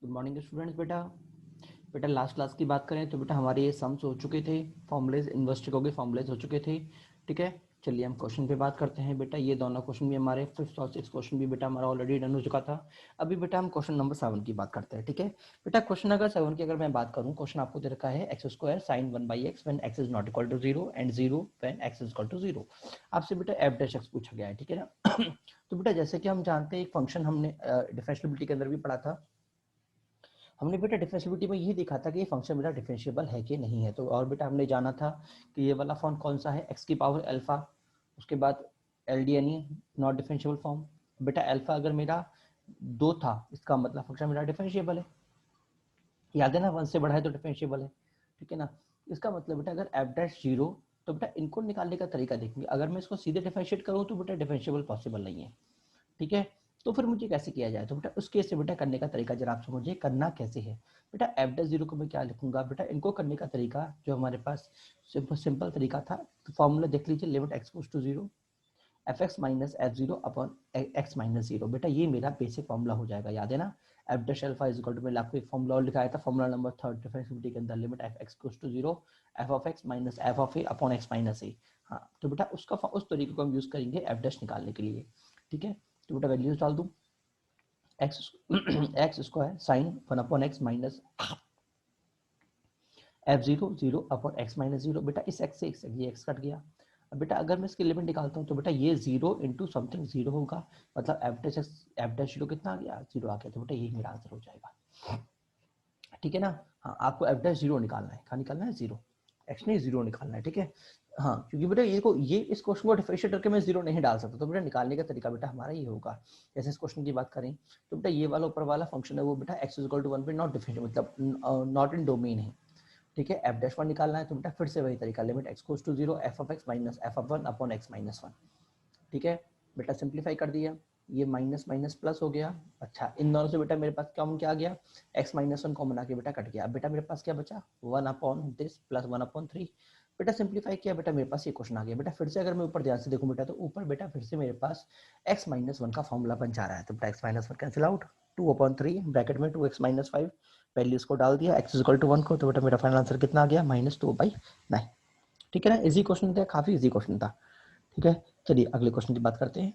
Good morning students. बेटा बेटा last class की बात करें तो बेटा हमारे ये सम्स हो चुके थे, फॉर्मुलेज इन्वर्स ट्रिगो के फॉर्मुलेज हो चुके थे। ठीक है, चलिए हम क्वेश्चन पे बात करते हैं। बेटा ये दोनों क्वेश्चन भी हमारे 5th और 6th क्वेश्चन भी बेटा हमारा ऑलरेडी डन हो चुका था। अभी बेटा हम क्वेश्चन नंबर 7 की बात करते हैं। ठीक है बेटा, क्वेश्चन अगर 7 की अगर मैं बात करूं, क्वेश्चन आपको दे रखा है X square sine 1/x when x is not equal to 0 and 0 when x is equal to 0। आपसे बेटा एफ डैश एक्स पूछा गया है। ठीक है ना। तो बेटा जैसे कि हम जानते हैं एक फंक्शन हमने डिफरेंशिएबिलिटी के अंदर भी पढ़ा था। हमने बेटा डिफरेंशिएबिलिटी में यही देखा था कि ये फंक्शन बेटा डिफरेंशिएबल है कि नहीं है। तो और बेटा हमने जाना था कि ये वाला फॉर्म कौन सा है, एक्स की पावर अल्फा, उसके बाद L D N E not differentiable form. बेटा अल्फा अगर मेरा 2 था, इसका मतलब फंक्शन मेरा डिफरेंशिएबल है। याद है ना, 1 से बड़ा है तो डिफरेंशिएबल है। ठीक है ना। इसका मतलब बेटा अगर एफ डैश 0, तो बेटा इनको निकालने का तरीका देखेंगे। अगर मैं इसको सीधे डिफरेंशिएट करूँ तो बेटा डिफरेंशिएबल पॉसिबल नहीं है। ठीक है, तो फिर मुझे कैसे किया जाए, तो बेटा उस केस से बेटा करने का तरीका जरा आप समझिए करना कैसे है। बेटा एफ डैश 0 को मैं क्या लिखूंगा, बेटा इनको करने का तरीका जो हमारे पास सिंपल तरीका था, तो फॉर्मूला देख लीजिए, limit X goes to 0 F X minus F 0 upon X minus 0। बेटा ये मेरा बेसिक फॉर्मूला हो जाएगा। याद है ना, F dash alpha is equal to, मैंने आपको एक फॉर्मूला और लिखाया था, फॉर्मूला नंबर 3 डिफरेंशिएबिलिटी के अंदर, limit F X goes to 0 F of X minus F of A upon X minus A. हाँ, तो बेटा उसका उस तरीके को हम यूज करेंगे एफ डैश निकालने के लिए। ठीक है, तो बेटा वैल्यूज डाल दूं, x x square sign 1 upon X minus F 0 0 upon X minus 0। बेटा इस एक्स से ये एक्स कट गया। अब बेटा अगर मैं इसकी लिमिट निकालता हूँ तो बेटा ये 0 इंटू समथिंग 0 होगा, मतलब एफ डैश 0 कितना आ गया, 0 आ गया। तो बेटा यही मेरा आंसर हो जाएगा। ठीक है ना। हाँ, आपको एफ डैश 0 निकालना है, कहाँ निकालना है, 0 एक्स नहीं 0 निकालना है। ठीक है, हाँ, क्योंकि बेटा ये इस क्वेश्चन को डिफरेंशिएट करके मैं 0 नहीं डाल सकता, तो बेटा निकालने का तरीका बेटा हमारा ये होगा। जैसे इस क्वेश्चन की बात करें तो बेटा ये वाला ऊपर वाला फंक्शन है वो बेटा एक्स इक्वल टू 1 पे नॉट डिफरेंशिएट, मतलब नॉट इन डोमेन है। ठीक है, एफ डैश 1 निकालना है तो बेटा फिर से वही तरीका, limit X goes to 0 F of X minus F of 1 upon X minus 1। ठीक है बेटा, सिंप्लीफाई कर दिया, ये माइनस माइनस प्लस हो गया। अच्छा, इन दोनों से बेटा मेरे पास कॉमन क्या आ गया, एक्स माइनस 1 कॉमन आके बेटा कट गया। अब बेटा मेरे पास क्या बचा, 1 अपॉन दिस प्लस 1 अपॉन 3। बेटा सिंप्लीफाई किया, बेटा मेरे पास ये क्वेश्चन आ गया। बेटा फिर से अगर मैं ऊपर ध्यान से देखूं बेटा, तो ऊपर बेटा फिर से मेरे पास एक्स माइनस 1 का फॉर्मूला बन जा रहा है। तो बेटा x minus 1 cancel out, 2 upon 3 bracket में 2x माइनस 5, वैल्यूज को डाल दिया एक्स इक्वल टू 1 को, तो बेटा मेरा फाइनल आंसर कितना आ गया, -2/9। ठीक है ना, इजी क्वेश्चन था, काफी इजी क्वेश्चन था। ठीक है, चलिए अगले क्वेश्चन की बात करते हैं।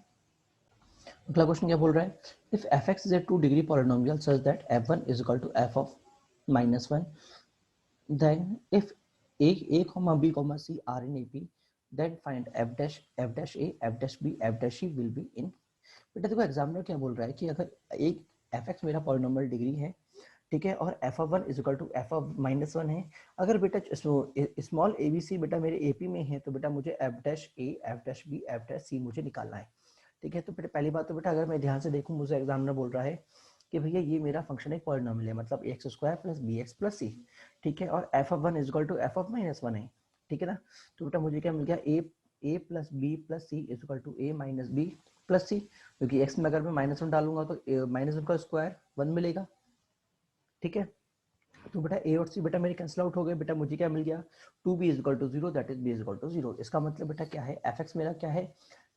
अगला क्वेश्चन क्या बोल रहा है, if F x is a 2 degree polynomial such that F one is equal to F of -1, then if a comma b comma c are in AP, then find f dash a f dash b f dash c will be in। बेटा देखो examiner क्या बोल रहा है कि अगर एक F X मेरा पॉलिनोमियल डिग्री है, ठीक है, और F of 1 is equal to F of -1 है। अगर बेटा स्मॉल ए बी सी बेटा मेरे एपी में है, तो बेटा मुझे F dash A F dash B F dash C मुझे निकालना है। ठीक है, तो बेटा पहली बात तो बेटा अगर मैं ध्यान से देखूं, मुझे एग्जामिनर बोल रहा है कि भैया ये मेरा फंक्शन एक पॉलिनोमियल है, मतलब X square plus B X plus C. ठीक है, और F of 1 is equal to F of -1 है। ठीक है ना, तो बेटा मुझे क्या मिल गया, A plus B plus C is equal to A minus B plus C, क्योंकि एक्स में अगर मैं -1 डालूंगा तो -1 का स्क्वायर 1 मिलेगा। ठीक है, तो बेटा ए और सी बेटा मेरे कैंसिल आउट हो गए। बेटा मुझे क्या मिल गया, 2b is equal to 0 that is b is equal to 0। इसका मतलब बेटा क्या है, एफ एक्स मेरा क्या है,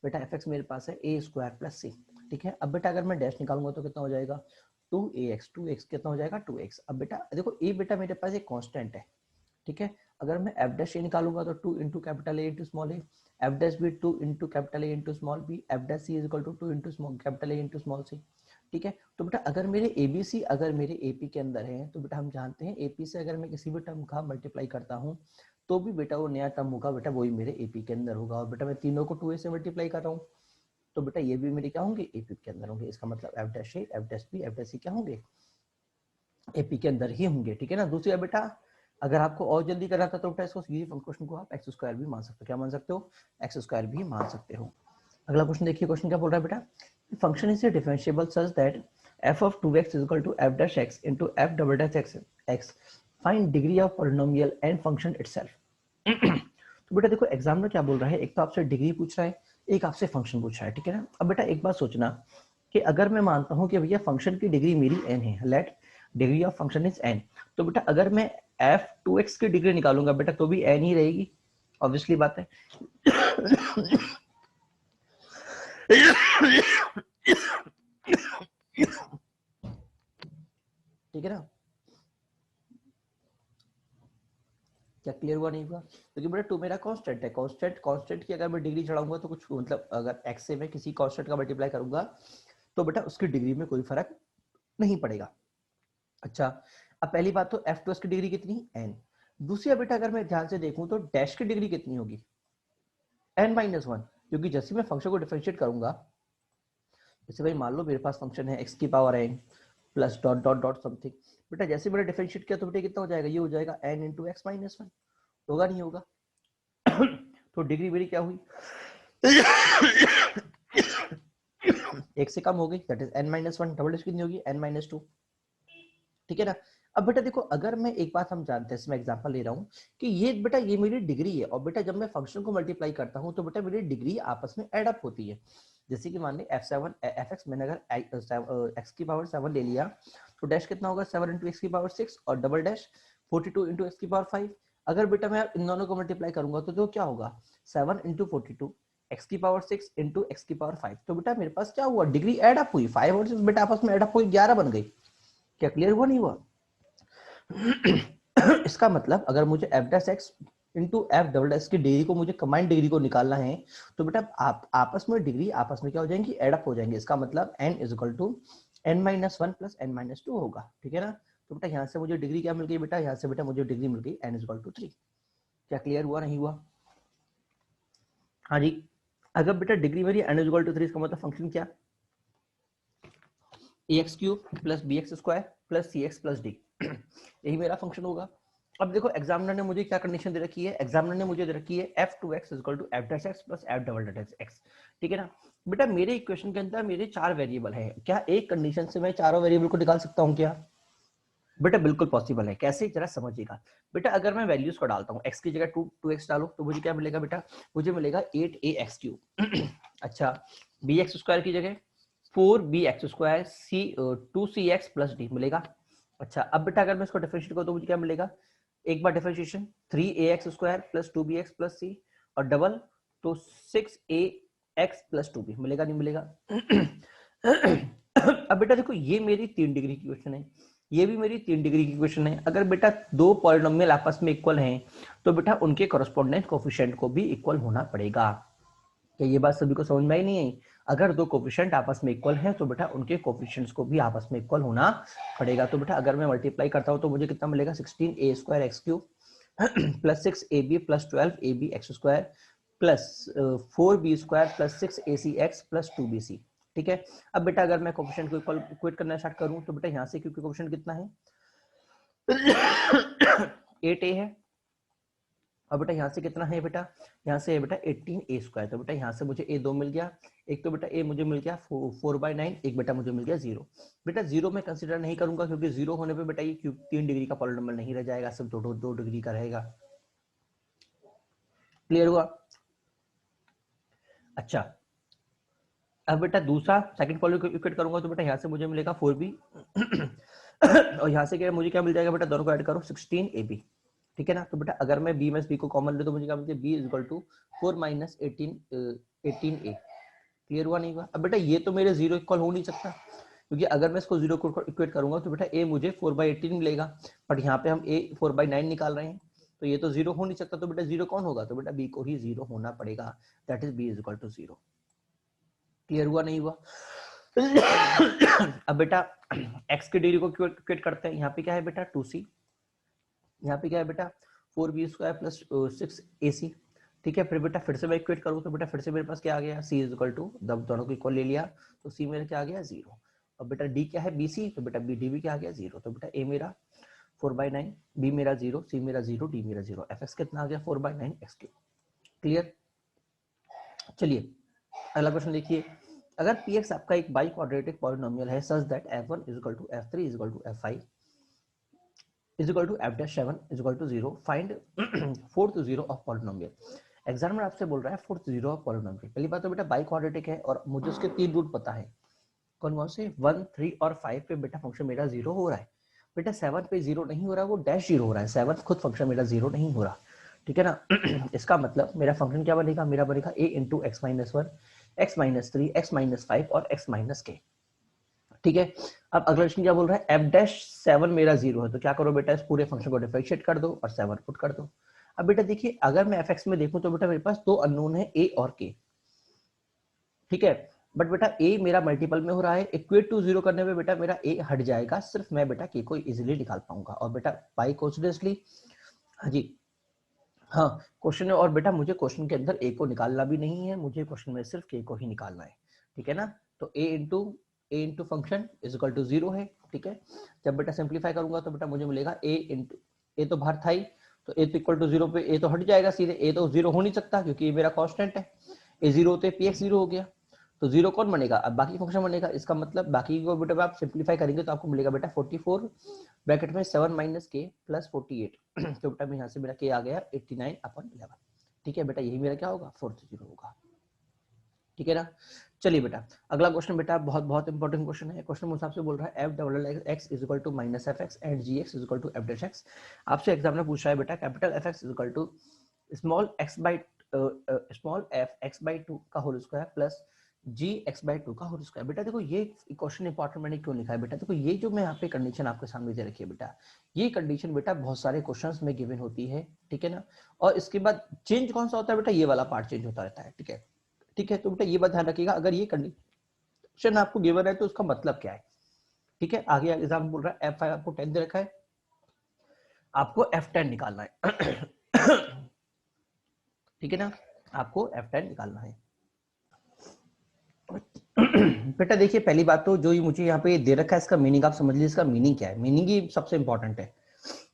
बेटा एफ एक्स मेरे पास है ए स्क्वायर प्लस सी। ठीक है, अब बेटा अगर मैं डैश निकालूंगा तो कितना हो जाएगा, 2ax कितना हो जाएगा 2x। अब बेटा देखो ए बेटा मेरे पास एक कांस्टेंट है। ठीक है, अगर मैं एफ डैश ए निकालूंगा तो 2 into capital A into small A, F dash B 2 into capital A into small B, F dash C is equal to 2 into small capital A into small C. ठीक है, तो बेटा अगर मेरे एबीसी अगर मेरे एपी के अंदर है, तो बेटा हम जानते हैं एपी से अगर मैं किसी भी टर्म का मल्टीप्लाई करता हूँ तो भी बेटा वो नया टर्म होगा, बेटा वही मेरे एपी के अंदर होगा। और बेटा मैं तीनों को 2a से मल्टीप्लाई कर रहा हूँ, तो बेटा ये भी मेरे क्या होंगे, एपी के अंदर होंगे। इसका मतलब F dash A F dash B F dash C क्या होंगे, एपी के अंदर ही होंगे। ठीक है ना। दूसरी बेटा अगर आपको और जल्दी करना था तो बेटा इसको सीधी क्वेश्चन को आप एक्स स्क्वायर भी मान सकते हो। क्या मान सकते हो, एक्स स्क्वायर भी मान सकते हो। अगला क्वेश्चन देखिए, क्वेश्चन क्या बोल रहा है बेटा, function is differentiable such that f of 2x is equal to f dash x into f double dash x, find degree of polynomial and function itself। तो बेटा देखो एग्जामिनर क्या बोल रहा है, एक तो आपसे डिग्री पूछ रहा है, एक आपसे फंक्शन पूछ रहा है। ठीक है ना। अब बेटा एक बात सोचना कि अगर मैं मानता हूं कि भैया फंक्शन की डिग्री मेरी n है, let degree of function is n, तो बेटा अगर मैं f2x की डिग्री निकालूंगा बेटा तो भी n ही रहेगी, ऑब्वियसली बात है। ठीक है ना, क्या क्लियर हुआ नहीं हुआ? क्योंकि बेटा टू मेरा कांस्टेंट है, कांस्टेंट की अगर मैं डिग्री चढ़ाऊंगा तो कुछ मतलब अगर x से मैं किसी कांस्टेंट का मल्टीप्लाई करूंगा तो बेटा उसकी डिग्री में कोई फर्क नहीं पड़ेगा। अच्छा, अब पहली बात तो f2 की डिग्री कितनी n। दूसरी बेटा अगर मैं ध्यान से देखूं तो डैश की डिग्री कितनी होगी n-1, क्योंकि जैसे मैं फंक्शन को डिफरेंशिएट करूंगा, जैसे भाई मान लो मेरे पास फंक्शन है x की power n plus dot dot dot something, बेटा जैसे मैंने डिफरेंशिएट किया तो बेटा कितना हो जाएगा, ये हो जाएगा n into x minus one, होगा नहीं होगा? तो डिग्री मेरी क्या हुई एक से कम हो गई, that is n-1, double degree कितनी होगी n-2, ठीक है ना। अब बेटा देखो, अगर मैं एक बात हम जानते हैं, इसमें एग्जांपल ले रहा हूँ कि ये बेटा ये मेरी डिग्री है, और बेटा जब मैं फंक्शन को मल्टीप्लाई करता हूँ तो बेटा मेरी डिग्री आपस में एड अप होती है। जैसे कि मान ली f7 fx, मैंने अगर x की पावर 7 ले लिया तो डैश कितना होगा 7 इंटू एक्स की पावर 6, और डबल डैश 42 इंटू एक्स की पावर 5। अगर बेटा मैं इन दोनों को मल्टीप्लाई करूंगा तो क्या होगा 7 इंटू 42 एक्स की पावर 6 इंटू एक्स की पावर 5। तो बेटा मेरे पास क्या हुआ, डिग्री एड अप हुई, 5 और 6 बेटा आपस में एड अप हुई 11 बन गई। क्या क्लियर हुआ नहीं हुआ? इसका मतलब अगर मुझे F dash x into F double dash की डिग्री को, मुझे कंबाइंड डिग्री को निकालना है तो बेटा आप आपस में डिग्री आपस में क्या हो जाएंगी, एडअप हो जाएंगे। इसका मतलब n is equal to n-1 plus n-2 होगा, ठीक है ना। तो बेटा यहाँ से मुझे डिग्री क्या मिल गई, बेटा यहाँ से बेटा मुझे डिग्री मिल गई n इज इक्वल टू 3। क्या क्लियर हुआ नहीं हुआ? हाँ जी, अगर बेटा डिग्री मेरी n इज इक्वल टू 3, इसका मतलब फंक्शन क्या, ax cube plus bx square plus cx plus d, यही मेरा फंक्शन होगा। अब देखो एग्जामिनर ने मुझे क्या कंडीशन दे रखी है, एग्जामिनर ने मुझे दे रखी है f2x is equal to f dash x plus f double dash x, ठीक है ना। बेटा मेरे इक्वेशन के अंदर मेरे 4 वेरिएबल हैं, क्या एक कंडीशन से मैं चारों वेरिएबल को निकाल सकता हूँ क्या? बेटा बिल्कुल पॉसिबल है। कैसे, जरा समझिएगा। बेटा अगर मैं वैल्यूज को डालता हूँ, x की जगह 2x डालो तो मुझे क्या मिलेगा बेटा, मुझे मिलेगा 8ax क्यूब अच्छा, bx स्क्वायर की जगह 4bx स्क्वायर सी 2cx प्लस डी मिलेगा। अच्छा, अब बेटा अगर मैं इसको डिफरेंशिएट करूं तो मुझे क्या मिलेगा, एक बार differentiation 3ax square plus 2bx plus C, और डबल तो 6ax प्लस 2b मिलेगा, नहीं मिलेगा? अब बेटा देखो, ये मेरी 3 डिग्री की क्वेश्चन है, ये भी मेरी 3 डिग्री की क्वेश्चन है। अगर बेटा दो पॉलिनोमियल आपस में इक्वल हैं तो बेटा उनके कॉरेस्पॉन्डेंट कोफिशिएंट को भी इक्वल होना पड़ेगा। क्या ये बात सभी को समझ में आई नहीं आई? अगर दो कोफिशिएंट आपस में इक्वल हैं तो बेटा उनके कोफिशिएंट्स को भी आपस में इक्वल होना पड़ेगा। तो बेटा अगर मैं मल्टीप्लाई करता हूं तो मुझे कितना मिलेगा, 16a square x cube plus 6ab plus 12ab x square plus 4b square plus 6ac x plus 2bc, ठीक है। अब बेटा अगर मैं कोफिशिएंट को इक्वेट करना स्टार्ट करूं तो बेटा यहाँ से क्योंकि कोफिशिएंट कितना है 8a है, और बेटा यहाँ से कितना है बेटा, यहाँ से है बेटा 18a स्क्वायर। तो बेटा यहाँ से मुझे a 2 मिल गया, एक तो बेटा a मुझे मिल गया 4/9, एक बेटा मुझे मिल गया 0। बेटा 0 मैं कंसीडर नहीं करूंगा क्योंकि 0 होने पे बेटा ये क्यूब 3 डिग्री का पॉलिनोमियल नहीं रह जाएगा, सिर्फ 2 डिग्री का रहेगा। क्लियर हुआ? अच्छा, अब बेटा दूसरा सेकंड पॉलिनोमियल को इक्वेट करूंगा तो बेटा यहाँ से मुझे मिलेगा 4b और यहाँ से क्या मुझे क्या मिल जाएगा बेटा, दोनों को ऐड करो 16ab, ठीक है ना। तो बेटा अगर मैं b में b को कॉमन ले तो मुझे क्या मिलता है, b is equal to 4 minus 18a। Clear हुआ नहीं हुआ? अब बेटा ये तो मेरे 0 इक्वल हो नहीं सकता, क्योंकि अगर मैं इसको 0 को इक्वेट करूंगा तो बेटा a मुझे 4/18 मिलेगा, बट यहाँ पे हम a 4/9 निकाल रहे हैं तो ये तो 0 हो नहीं सकता। तो बेटा 0 कौन होगा, तो बेटा b को ही 0 होना पड़ेगा, that is b is equal to 0। Clear हुआ नहीं हुआ? अब बेटा x की डिग्री को इक्वेट करते हैं, यहाँ पे क्या है बेटा 2c, यहाँ पे क्या है बेटा 4b स्क्वायर प्लस 6ac, ठीक है। फिर बेटा फिर से मैं इक्वेट करूँ तो बेटा फिर से मेरे पास क्या आ गया, c इज इक्वल टू, दोनों को इक्वल ले लिया तो c मेरा क्या आ गया 0। और बेटा d क्या है bc, तो बेटा d भी क्या आ गया 0। तो बेटा a मेरा 4/9, b मेरा 0, c मेरा 0, d मेरा 0, fx कितना आ गया 4/9 x क्यूब। क्लियर? चलिए अगला क्वेश्चन देखिए, अगर px आपका एक बाई क्वाड्रेटिक पॉलिनोमियल है such that f1 is equal to f3 is equal to f5 is equal to f dash 7 is equal to 0, find fourth zero of polynomial. Examiner आपसे बोल रहा है फोर्थ जीरो ऑफ पॉलिनोमियल। पहली बात तो बेटा by quadratic है और मुझे उसके 3 रूट पता है, कौन कौन से, 1, 3 और 5 पे बेटा फंक्शन मेरा 0 हो रहा है। बेटा 7 पे 0 नहीं हो रहा, वो डैश 0 हो रहा है, 7 खुद फंक्शन मेरा 0 नहीं हो रहा, ठीक है ना। इसका मतलब मेरा फंक्शन क्या बनेगा, मेरा बनेगा a into x minus 1, x minus 3, x minus 5 और x माइनस k। ठीक है। अब अगला क्वेश्चन क्या बोल रहा है, एफ डैश 7 मेरा 0 है, तो क्या करो बेटा, इस पूरे फंक्शन को डिफरेंशिएट कर दो और 7 पुट कर दो। अब बेटा देखिए, अगर मैं एफ एक्स में देखूं तो बेटा मेरे पास दो अननोन है, ए और के, ठीक है। बट बेटा ए मेरा मल्टीपल में हो रहा है, इक्वेट टू 0 करने में बेटा मेरा ए हट जाएगा, सिर्फ मैं बेटा के को इजीली निकाल पाऊंगा। और बेटा बाई कोइंसिडेंटली, हाँ जी, हाँ क्वेश्चन है, और बेटा मुझे क्वेश्चन के अंदर ए को निकालना भी नहीं है, मुझे क्वेश्चन में सिर्फ के को ही निकालना है, ठीक है ना। तो A into function is equal to 0 है, ठीक है। जब बेटा सिंप्लीफाई करूंगा तो बेटा मुझे मिलेगा ए इंटू, ए तो बाहर था ही, तो ए तो इक्वल टू 0 पे ए तो हट जाएगा सीधे, ए तो 0 हो नहीं सकता क्योंकि ये मेरा कांस्टेंट है। ए 0 होते पी एक्स 0 हो गया, तो 0 कौन बनेगा, अब बाकी फंक्शन बनेगा। इसका मतलब बाकी को बेटा आप सिंप्लीफाई करेंगे तो आपको मिलेगा बेटा 44 ब्रैकेट में 7 माइनस के प्लस 48 तो बेटा यहाँ से मेरा के आ गया 89/11, ठीक है बेटा, यही मेरा क्या होगा, फोर्थ जीरो होगा, ठीक है ना। चलिए बेटा अगला क्वेश्चन बेटा बहुत बहुत इंपॉर्टेंट क्वेश्चन है। क्वेश्चन हिसाब से बोल रहा है f double x is equal to minus f x and g x is equal to F dash x. आपसे एग्जामिनर पूछ रहा है बेटा capital F x is equal to small x by small f x by 2 का whole square plus g x by 2 का whole square. बेटा देखो ये क्वेश्चन इंपॉर्टेंट मैंने क्यों लिखा है बेटा, देखो ये जो मैं यहाँ पे कंडीशन आपके सामने दे रखी है बेटा, ये कंडीशन बेटा बहुत सारे क्वेश्चंस में गिवन होती है, ठीक है ना। और इसके बाद चेंज कौन सा होता है बेटा, ये वाला पार्ट चेंज होता रहता है, ठीक है, ठीक है। तो बेटा ये बात ध्यान रखिएगा, अगर ये कंडीशन आपको गिवन है तो उसका मतलब क्या है, ठीक है। आगे एग्जाम बोल रहा है F5 आपको 10 दे रखा है, आपको F10 निकालना है ठीक है ना, आपको F10 निकालना है बेटा देखिए पहली बात तो जो ये मुझे यहाँ पे दे रखा है इसका मीनिंग आप समझ लीजिए, इसका मीनिंग क्या है, मीनिंग ही सबसे इंपॉर्टेंट है।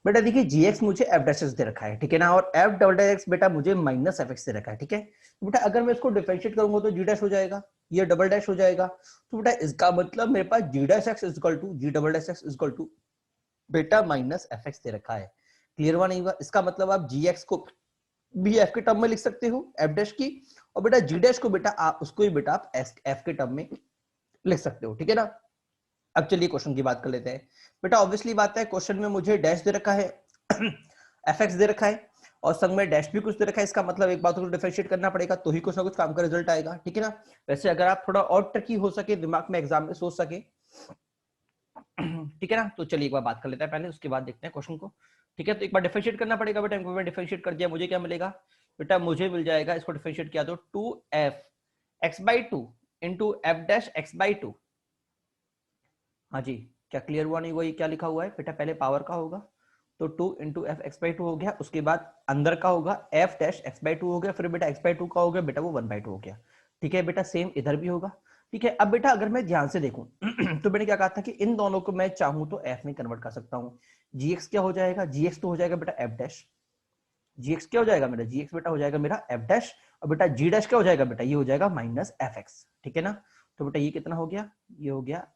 बेटा देखिए gx मुझे f डैश दे रखा है, ठीक है ना, और f डबल डैश x बेटा मुझे माइनस एफ एक्स दे रखा है, ठीक है। तो बेटा अगर मैं इसको डिफरेंशिएट करूंगा तो g डैश हो जाएगा, ये डबल डैश हो जाएगा, तो बेटा इसका मतलब मेरे पास g dash x is equal to g double dash x is equal to बेटा माइनस एफ एक्स दे रखा है। क्लियर हुआ नहीं हुआ, इसका मतलब आप gx को भी f के टर्म में लिख सकते हो f डैश की, और बेटा g डैश को बेटा आप उसको ही बेटा आप f के टर्म में लिख सकते हो, ठीक है ना। अब चलिए क्वेश्चन की बात कर लेते हैं बेटा। ऑब्वियसली बात है क्वेश्चन में मुझे डैश दे रखा है एफ एक्स दे रखा है और संग में डैश भी कुछ दे रखा है, इसका मतलब एक बात को डिफरेंशिएट करना पड़ेगा तो ही कुछ ना कुछ काम का रिजल्ट आएगा, ठीक है ना। वैसे अगर आप थोड़ा और ट्रिकी हो सके, दिमाग में एग्जाम में सोच सके ठीक है ना, तो चलिए एक बार बात कर लेते हैं पहले, उसके बाद देखते हैं क्वेश्चन को, ठीक है। तो एक बार डिफरेंशिएट करना पड़ेगा बेटा, इनको मैंने डिफरेंशिएट कर दिया, मुझे क्या मिलेगा बेटा, मुझे मिल जाएगा, इसको डिफरेंशिएट किया तो 2f x/2 into F dash x/2। हाँ जी, क्या क्लियर हुआ नहीं हुआ, ये क्या लिखा हुआ है बेटा, पहले पावर का होगा तो 2 इंटू एफ x/2 हो गया, उसके बाद अंदर का होगा f डैश x/2 हो गया, फिर बेटा x/2 का हो गया बेटा वो 1/2 हो गया, ठीक है बेटा। सेम इधर भी होगा, ठीक है। अब बेटा अगर मैं ध्यान से देखूं तो मैंने क्या कहा था कि इन दोनों को मैं चाहूं तो f में कन्वर्ट कर सकता हूं। gx क्या हो जाएगा, gx तो हो जाएगा बेटा f डैश, gx क्या हो जाएगा मेरा, gx बेटा हो जाएगा मेरा f डैश, और बेटा g डैश क्या हो जाएगा बेटा, ये हो जाएगा माइनस एफ एक्स, ठीक है ना। तो बेटा ये कितना हो गया, ये हो गया,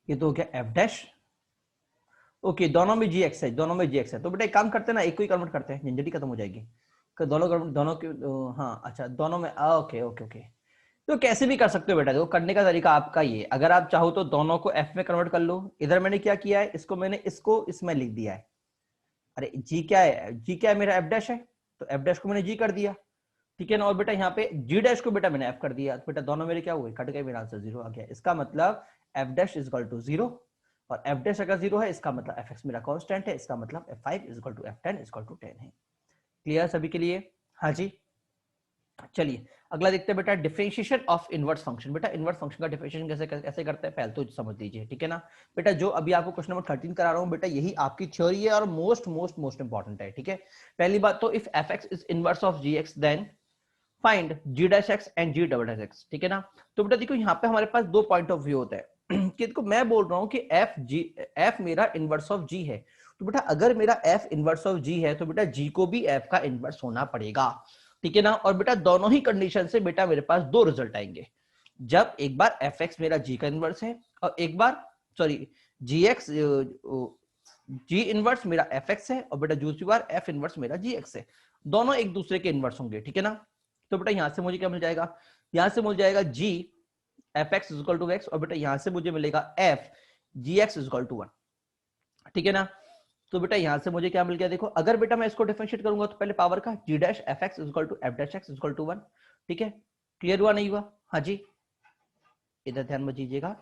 ये तो हो गया एफ डैश, ओके दोनों में जी एक्स है, दोनों में जी एक्स है, तो बेटा एक काम करते हैं ना, एक को ही कन्वर्ट करते हैं, झंझट खत्म हो जाएगी। दोनों के हाँ अच्छा दोनों में ओके ओके ओके, तो कैसे भी कर सकते हो बेटा, देखो करने का तरीका आपका ये, अगर आप चाहो तो दोनों को एफ में कन्वर्ट कर लो। इधर मैंने क्या किया है, इसको मैंने इसको इसमें लिख दिया है, अरे जी क्या है, जी क्या है मेरा एफ डैश है, तो एफ डैश को मैंने जी कर दिया, ठीक है ना। और बेटा यहाँ पे जी डैश को बेटा मैंने एफ कर दिया, तो बेटा दोनों मेरे क्या हुए, कट गए, मेरा आंसर 0 आ गया। इसका मतलब F dash is equal to 0, और एफ डैश अगर 0 है इसका मतलब एफ एक्स मेरा कांस्टेंट है, इसका मतलब f5 is equal to f10 is equal to 10 है। क्लियर सभी के लिए, हाँ जी। चलिए अगला देखते हैं बेटा, डिफरेंशिएशन ऑफ इनवर्स फंक्शन। बेटा इनवर्स फंक्शन का डिफरेंशिएशन कैसे कैसे करते हैं पहले तो समझ लीजिए, ठीक है ना। बेटा जो अभी आपको क्वेश्चन नंबर 13 करा रहा हूं बेटा, यही आपकी थ्योरी है और मोस्ट मोस्ट मोस्ट इंपॉर्टेंट है, ठीक है। पहली बात तो if F x is inverse of g x then find g dash x and g double dash x, ठीक है ना। तो बेटा देखो यहाँ पे हमारे पास दो पॉइंट ऑफ व्यू होता है कि देखो मैं बोल रहा हूँ कि एफ मेरा इनवर्स ऑफ जी है, तो बेटा अगर मेरा एफ इनवर्स ऑफ जी है तो बेटा जी को भी एफ का इनवर्स होना पड़ेगा, ठीक है ना। और बेटा दोनों ही कंडीशन से बेटा मेरे पास दो रिजल्ट आएंगे, जब एक बार एफ एक्स मेरा जी का इनवर्स है और एक बार सॉरी जी एक्स जी इनवर्स मेरा एफ एक्स है, और बेटा दूसरी बार एफ इनवर्स मेरा जी एक्स है, दोनों एक दूसरे के इनवर्स होंगे, ठीक है ना। तो बेटा यहां से मुझे क्या मिल जाएगा, यहां से मिल जाएगा G F X equal to X, और बेटा यहां से मुझे मिलेगा F G X equal to 1, ठीक है ना। तो बेटा यहां से मुझे क्या मिल गया, देखो अगर बेटा मैं इसको डिफरेंशिएट करूंगा तो पहले पावर का G dash F X equal to F dash X equal to 1, ठीक है। क्लियर हुआ नहीं हुआ, हाँ जी। इधर ध्यान में दीजिएगा।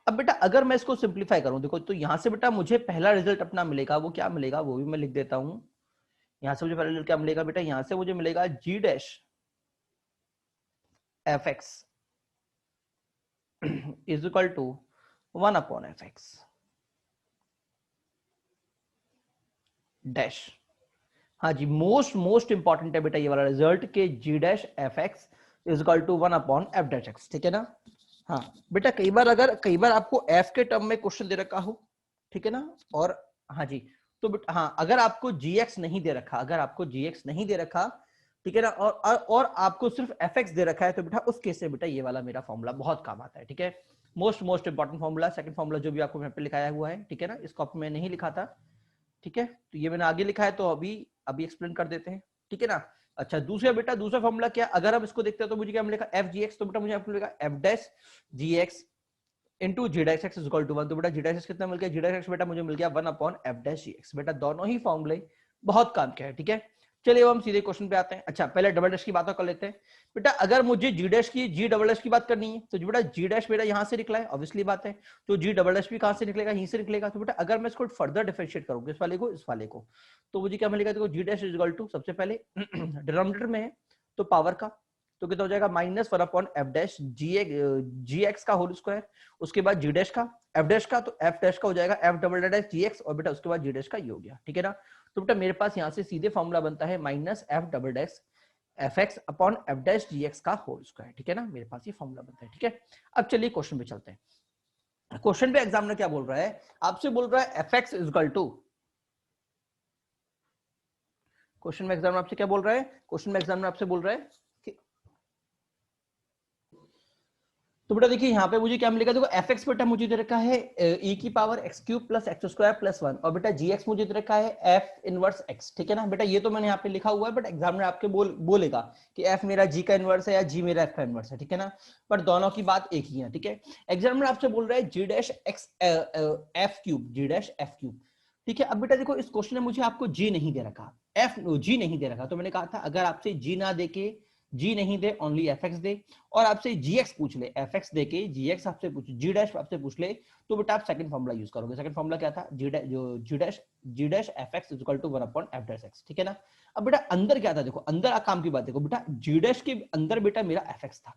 अब बेटा अगर मैं इसको सिंप्लीफाई करूं, देखो तो यहां से बेटा मुझे पहला रिजल्ट अपना मिलेगा, वो क्या मिलेगा वो भी मैं लिख देता हूं। यहां से मुझे पहला रिजल्ट क्या मिलेगा बेटा, यहां से मुझे मिलेगा G dash F x is equal to 1/f(x) dash. हाँ जी, मोस्ट मोस्ट इंपॉर्टेंट है बेटा ये वाला रिजल्ट के G dash F x is equal to 1/f(x), ठीक है ना। हाँ बेटा कई बार आपको एफ के टर्म में क्वेश्चन दे रखा हो, ठीक है ना, और हाँ जी, तो बेटा हाँ अगर आपको जी एक्स नहीं दे रखा, अगर आपको जी एक्स नहीं दे रखा, ठीक है ना, और आपको सिर्फ एफ एक्स दे रखा है, तो बेटा उस केस से बेटा ये वाला मेरा फॉर्मूला बहुत काम आता है, ठीक है। Most most important formula, second formula जो भी आपको यहाँ पे लिखाया हुआ है, ठीक है ना, इसको मैं नहीं लिखा था, ठीक है, तो ये मैंने आगे लिखा है, तो अभी एक्सप्लेन कर देते हैं, ठीक है ना। अच्छा दूसरा बेटा, दूसरा फॉर्मूला क्या, अगर हम इसको देखते हैं तो मुझे क्या मिलेगा, एफ जी एक्स, तो बेटा मुझे मिलेगा f dash ji x into g dash x is equal to 1, तो बेटा जी डैश एक्स कितना मिल गया, जी डैश एक्स बेटा मुझे मिल गया 1/f डैश जी एक्स। बेटा दोनों ही फॉर्मूले बहुत काम के हैं, ठीक है। चलिए अब हम सीधे क्वेश्चन पे आते हैं। अच्छा पहले डबल डैश की बात कर लेते हैं। बेटा अगर मुझे जी डैश की जी डबल डैश की बात करनी है, तो बेटा जी डैश मेरा यहां से निकला है, ऑब्वियसली बात है, तो जी डबल डैश भी कहां से निकलेगा, यहीं से निकलेगा। तो बेटा अगर मैं इसको फर्दर डिफरेंशिएट करूंगा इस वाले को इस वाले को, तो मुझे क्या मिलेगा, देखो जी डैश इज इक्वल टू, सबसे पहले डिनोमिनेटर में है तो पावर का, तो कितना हो जाएगा -1/f डैश जी एक्स का होल स्क्वायर, उसके बाद जी डैश का एफ डैश का, तो एफ डैश का हो जाएगा एफ डबल डैश जी एक्स, और बेटा उसके बाद जी डैश का ये हो गया, ठीक है ना। तो बेटा मेरे पास यहाँ से सीधे फॉर्मूला बनता है -f double dash F X upon F dash जी एक्स का होल स्क्वायर, ठीक है ना, मेरे पास ये फॉर्मूला बनता है, ठीक है। अब चलिए क्वेश्चन पे चलते हैं। क्वेश्चन पे एग्जामिनर क्या बोल रहा है, आपसे बोल रहा है f x is equal to, question में एग्जामिनर आपसे क्या बोल रहा है, क्वेश्चन में एग्जामिनर आपसे बोल रहा है, तो बेटा देखिए यहाँ पे मुझे क्या मिलेगा, देखो एफ एक्स बेटा मुझे दे रखा है e की power x cube plus x square plus 1, और बेटा जी एक्स मुझे दे रखा है एफ इनवर्स एक्स, ठीक है ना। बेटा ये तो मैंने यहाँ पे लिखा हुआ है, बट एग्जामिनर आपके बोलेगा कि एफ मेरा जी का इनवर्स है या जी मेरा एफ का इनवर्स है, ठीक है ना, पर दोनों की बात एक ही है, ठीक है। एग्जामिनर आपसे बोल रहा है जी डैश एक्स एफ क्यूब, जी डैश एफ क्यूब, ठीक है। अब बेटा देखो इस क्वेश्चन में मुझे आपको जी नहीं दे रखा, एफ जी नहीं दे रखा, तो मैंने कहा था अगर आपसे जी ना देके, जी नहीं दे ओनली एफ एक्स दे, और आपसे जी एक्स पूछ ले, एफ एक्स देके जी एक्स आपसे पूछ, जी डैश आपसे पूछ ले, तो बेटा आप सेकंड फॉर्मूला यूज करोगे। सेकंड फॉर्मूला क्या था, G dash F x is equal to 1/f dash x, ठीक है ना। अब बेटा अंदर क्या था, देखो अंदर काम की बात देखो बेटा, जी डैश के अंदर बेटा मेरा एफ एक्स था,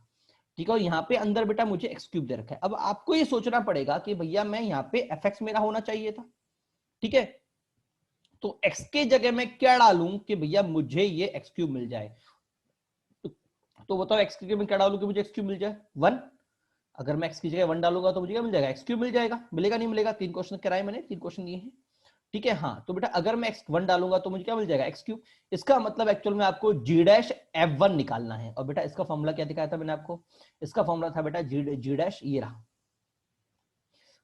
ठीक है, और यहाँ पे अंदर बेटा मुझे एक्स क्यूब दे रखा है। अब आपको ये सोचना पड़ेगा कि भैया मैं यहाँ पे एफ एक्स मेरा होना चाहिए था, ठीक है, तो एक्स के जगह में क्या डालूं कि भैया मुझे ये एक्स क्यूब मिल जाए, तो बताओ एक्स की जगह में क्या डालूं कि मुझे एक्स क्यूब मिल जाए 1। अगर मैं एक्स की जगह 1 डालूंगा तो मुझे क्या मिल जाएगा, एक्स क्यूब मिल जाएगा, मिलेगा नहीं मिलेगा, 3 क्वेश्चन कराए मैंने, 3 क्वेश्चन दिए हैं, ठीक है। हाँ तो बेटा अगर मैं x1 डालूंगा तो मुझे क्या मिल जाएगा, एक्स क्यूब। इसका मतलब एक्चुअल में आपको जी डैश f1 निकालना है, और बेटा इसका फॉर्मूला क्या दिखाया था मैंने आपको, इसका फॉर्मूला था बेटा जी डैश, ये रहा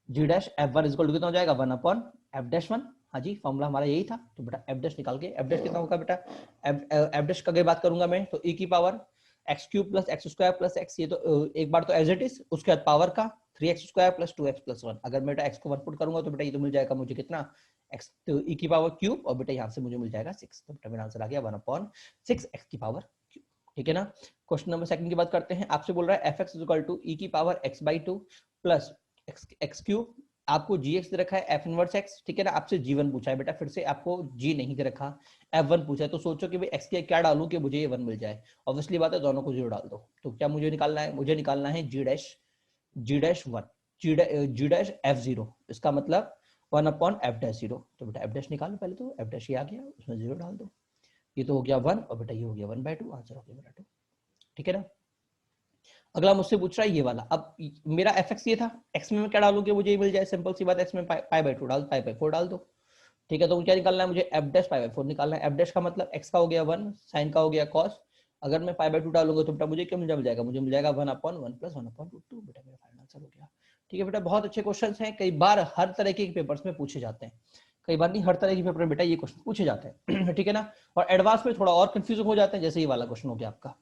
जी डैश f1 इक्वल टू कितना हो जाएगा 1/f-1। हाँ जी फॉर्मूला हमारा यही था, तो बेटा एफ डैश निकाल के, एफ डैश कितना होगा बेटा, एफ डैश का अगर बात करूंगा मैं तो e की power x cube plus x square plus x, ये तो एक बार तो एज इट इज, उसके बाद पावर का 3x square plus 2x plus 1। अगर बेटा x को 1 पुट करूंगा तो बेटा ये तो मिल जाएगा मुझे कितना, x तो e की पावर क्यूब, और बेटा यहाँ से मुझे मिल जाएगा 6, तो बेटा मेरा आंसर आ गया 1/6 x की पावर क्यूब, ठीक है ना। क्वेश्चन नंबर सेकंड की बात करते हैं। आपसे बोल रहा है fx इक्वल टू e की power x/2 plus x cube, आपको gx दे रखा है f इनवर्स x, ठीक है ना, आपसे g1 पूछा है बेटा, फिर से आपको g नहीं दे रखा, f1 पूछा है, तो सोचो कि भाई x के क्या डालूं कि मुझे ये 1 मिल जाए, ऑब्वियसली बात है दोनों को 0 डाल दो। तो क्या मुझे निकालना है, मुझे निकालना है g डैश 1, जी डैश f0, इसका मतलब 1/f डैश 0, तो बेटा f डैश निकालो पहले, तो f डैश ये आ गया, उसमें 0 डाल दो, ये तो हो गया 1, और बेटा ये हो गया 1/2, आंसर हो गया मेरा 2, ठीक है ना। अगला मुझसे पूछ रहा है ये वाला, अब मेरा एफ एक्स ये था, एक्स में मैं क्या डालूं कि मुझे ये मिल जाए, सिंपल सी बात, एक्स में पाई/2 डाल, पाई/4 डाल दो, ठीक है। तो क्या निकालना है मुझे, एफ डैश पाई/4 निकालना है। एफ डैश का मतलब एक्स का हो गया 1, साइन का हो गया कॉस, अगर मैं पाई/2 डालूंगा तो बेटा मुझे क्या मिल जाएगा, मुझे मिल जाएगा 1/1 प्लस 1/√2, बेटा मेरा फाइनल आंसर हो गया, ठीक है। बेटा बहुत अच्छे क्वेश्चन हैं, कई बार हर तरह के पेपर्स में पूछे जाते हैं, कई बार नहीं हर तरह के पेपर में बेटा ये क्वेश्चन पूछे जाते हैं ठीक है ना। और एडवांस में थोड़ा और कंफ्यूजन हो जाते हैं, जैसे ये वाला क्वेश्चन हो गया आपका,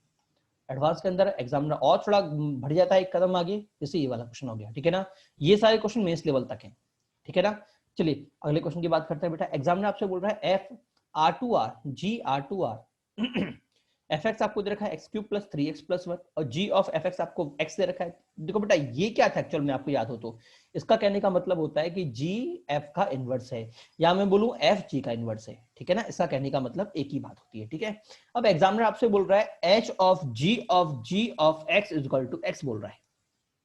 एडवांस के अंदर एग्जामिनर और थोड़ा बढ़ जाता है एक कदम आगे, जैसे ये वाला क्वेश्चन हो गया, ठीक है ना। ये सारे क्वेश्चन मेंस लेवल तक हैं, ठीक है ना। चलिए अगले क्वेश्चन की बात करते हैं। बेटा एग्जामिनर आपसे बोल रहा है F R2R G R2R F x आपको दे रखा है x cube plus 3x plus 1 और जी ऑफ एफ एक्स आपको एक्स दे रखा है। देखो बेटा ये क्या था एक्चुअल में, आपको याद हो तो इसका कहने का मतलब होता है कि जी एफ का इनवर्स है, या मैं बोलूं एफ जी का इनवर्स है, ठीक है ना। इसका कहने का मतलब एक ही बात होती है, ठीक है। अब एग्जामिनर आपसे बोल रहा है h of g of x is equal to x बोल रहा है,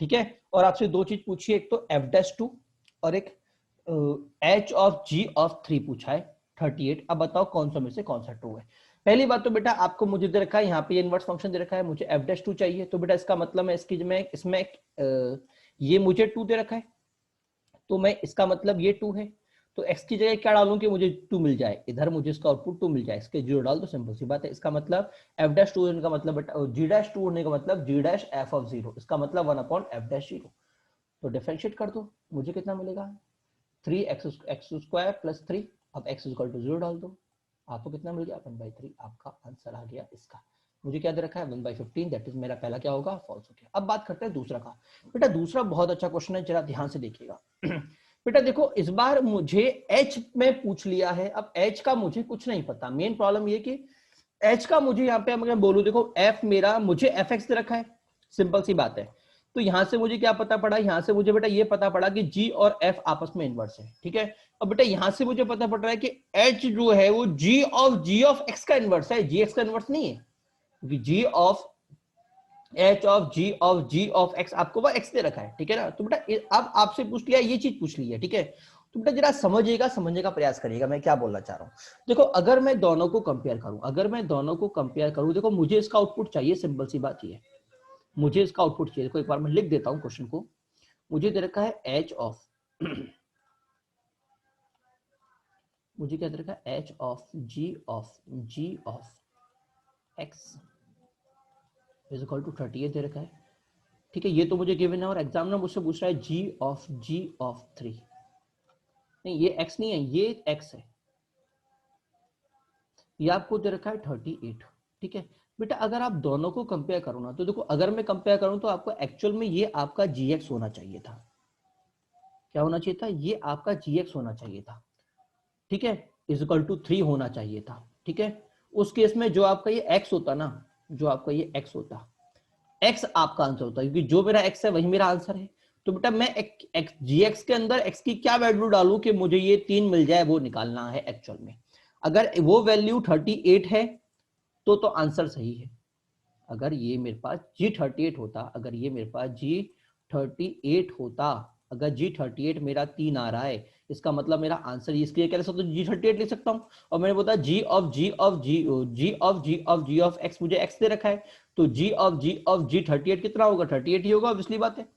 ठीक है। और आपसे दो चीज पूछी है, एक तो एफ डैश टू और एक एच ऑफ जी ऑफ 3 पूछा है 38। अब बताओ कौन सा में से कौन सा ट्रू है। पहली बात तो बेटा आपको मुझे दे रखा है यहाँ पे ये इनवर्स फंक्शन दे रखा है, मुझे एफ डैश टू चाहिए, तो बेटा इसका मतलब मैं इसकी में इसमें ये मुझे 2 दे रखा है, तो मैं इसका मतलब ये 2 है, तो x की जगह क्या डालूं कि मुझे 2 मिल जाए, इधर मुझे इसका आउटपुट 2 मिल जाए, इसके 0 डाल दो, सिंपल सी बात है। इसका मतलब f डैश 2 होने का मतलब g डैश 2 होने का मतलब g डैश f ऑफ 0, इसका मतलब 1 अपॉन f डैश 0। तो डिफरेंशिएट कर दो, मुझे कितना मिलेगा 3x स्क्वायर प्लस 3, अब x इक्वल टू 0 डाल दो, आपको कितना मिल गया 1/3। आपका आंसर आ गया इसका। मुझे क्या दे रखा है 1/15, दैट इज मेरा पहला क्या होगा फॉल्स हो गया। अब बात करते हैं दूसरा का। बेटा दूसरा बहुत अच्छा क्वेश्चन है, जरा ध्यान से देखिएगा। बेटा देखो इस बार मुझे h में पूछ लिया है, अब h का मुझे कुछ नहीं पता। मेन प्रॉब्लम ये कि h का मुझे यहाँ पे अगर बोलूं, देखो f मेरा मुझे fx दे रखा है, सिंपल सी बात है। तो यहां से मुझे क्या पता पड़ा, यहां से मुझे बेटा ये पता पड़ा कि g और f आपस में इनवर्स है, ठीक है। अब बेटा यहां से मुझे पता पड़ रहा है कि h जो है वो g ऑफ x का इनवर्स है, g x का इनवर्स नहीं है, क्योंकि g of g of x आपको वह x दे रखा है, ठीक है ना। तो बेटा अब आपसे पूछ लिया, ये चीज पूछ ली है, ठीक है। तो बेटा जरा समझिएगा, समझने का प्रयास करिएगा मैं क्या बोलना चाह रहा हूं। देखो अगर मैं दोनों को कंपेयर करूं, देखो मुझे इसका आउटपुट चाहिए, सिंपल सी बात ये, मुझे इसका आउटपुट चाहिए। देखो एक बार मैं लिख देता हूं क्वेश्चन को। मुझे दे रखा है एच ऑफ मुझे क्या दे रखा है h of g of x is equal to 38 दे रखा है, ठीक है। ये तो मुझे गिवन है, और एग्जामिनर मुझसे पूछ रहा है जी ऑफ 3। नहीं ये एक्स नहीं है, ये एक्स है, ये आपको दे रखा है 38, ठीक है। बेटा अगर आप दोनों को कंपेयर करो ना, तो देखो अगर मैं कंपेयर करूं तो आपको एक्चुअल में ये आपका जी एक्स होना चाहिए था। क्या होना चाहिए था, ये आपका जी एक्स होना चाहिए था, ठीक है, इज इक्वल टू 3 होना चाहिए था, ठीक है। उस केस में जो आपका ये x होता ना, जो आपका ये x होता, x आपका आंसर होता, क्योंकि जो मेरा x है वही मेरा आंसर है। तो बेटा मैं जी एक्स के अंदर x की क्या वैल्यू डालूं कि मुझे ये 3 मिल जाए, वो निकालना है एक्चुअल में। अगर वो वैल्यू 38 है तो आंसर सही है। अगर ये मेरे पास G38 होता, अगर ये मेरे पास G38 होता, अगर G38 मेरा 3 आ रहा है, इसका मतलब मेरा आंसर इसके लिए क्या लिख सकता हूँ, G38 लिख सकता हूँ। और मैंने बोला जी ऑफ एक्स, मुझे एक्स दे रखा है, तो G38 कितना होगा, 38 ही होगा, ऑब्वियसली बात है।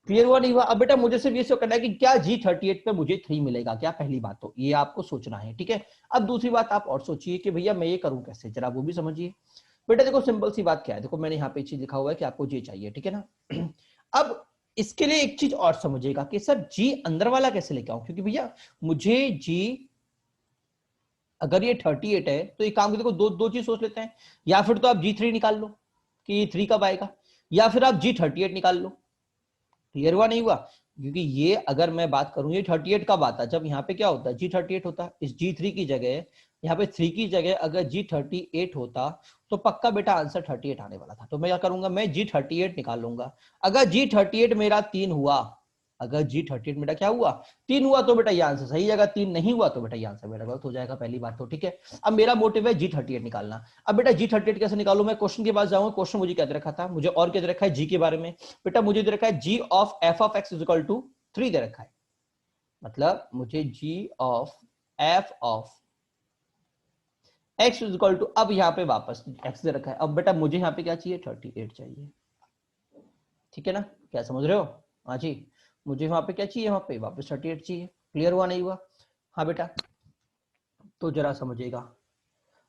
क्लियर हुआ नहीं हुआ। अब बेटा मुझे सिर्फ ये करना है कि क्या G38 पे मुझे 3 मिलेगा क्या, पहली बात तो ये आपको सोचना है, ठीक है। अब दूसरी बात आप और सोचिए कि भैया मैं ये करूं कैसे, जरा वो भी समझिए। बेटा देखो सिंपल सी बात क्या है, देखो मैंने यहाँ पे चीज लिखा हुआ है कि आपको जी चाहिए, ठीक है ना। अब इसके लिए एक चीज और समझिएगा कि सर जी अंदर वाला कैसे लेके आऊं, क्योंकि भैया मुझे जी, अगर ये 38 है तो ये काम देखो दो चीज सोच लेते हैं, या फिर तो आप G3 निकाल लो कि 3 कब आएगा, या फिर आप G38 निकाल लो। क्लियर हुआ नहीं हुआ, क्योंकि ये अगर मैं बात करूं ये 38 कब आता, जब यहाँ पे क्या होता है G38 होता, इस G3 की जगह, यहाँ पे 3 की जगह अगर G38 होता तो पक्का बेटा आंसर 38 आने वाला था। तो मैं क्या करूंगा, मैं G38 निकाल लूंगा। अगर G38 मेरा 3 हुआ, अगर G38 मेरा क्या हुआ 3 हुआ, तो बेटा ये आंसर सही है, अगर 3 नहीं हुआ तो बेटा ये आंसर मेरा गलत हो जाएगा, पहली बात तो, ठीक है। अब मेरा मोटिव है G38 निकालना। अब बेटा G38 कैसे निकालू, मैं क्वेश्चन के पास जाऊंगा। क्वेश्चन मुझे क्या दे रखा था, मुझे और क्या दे रखा है जी के बारे में। बेटा मुझे दे रखा है G of F of x is equal to 3 दे रखा है, मतलब मुझे G of F of x is equal to, अब यहाँ पे वापस एक्स दे रखा है, अब बेटा मुझे यहाँ पे क्या चाहिए 38 चाहिए, ठीक है ना। क्या समझ रहे हो, हाँ जी, मुझे वहां पे क्या चाहिए, वहां पे वापस 38 चाहिए। क्लियर हुआ नहीं हुआ, हाँ बेटा। तो जरा समझिएगा।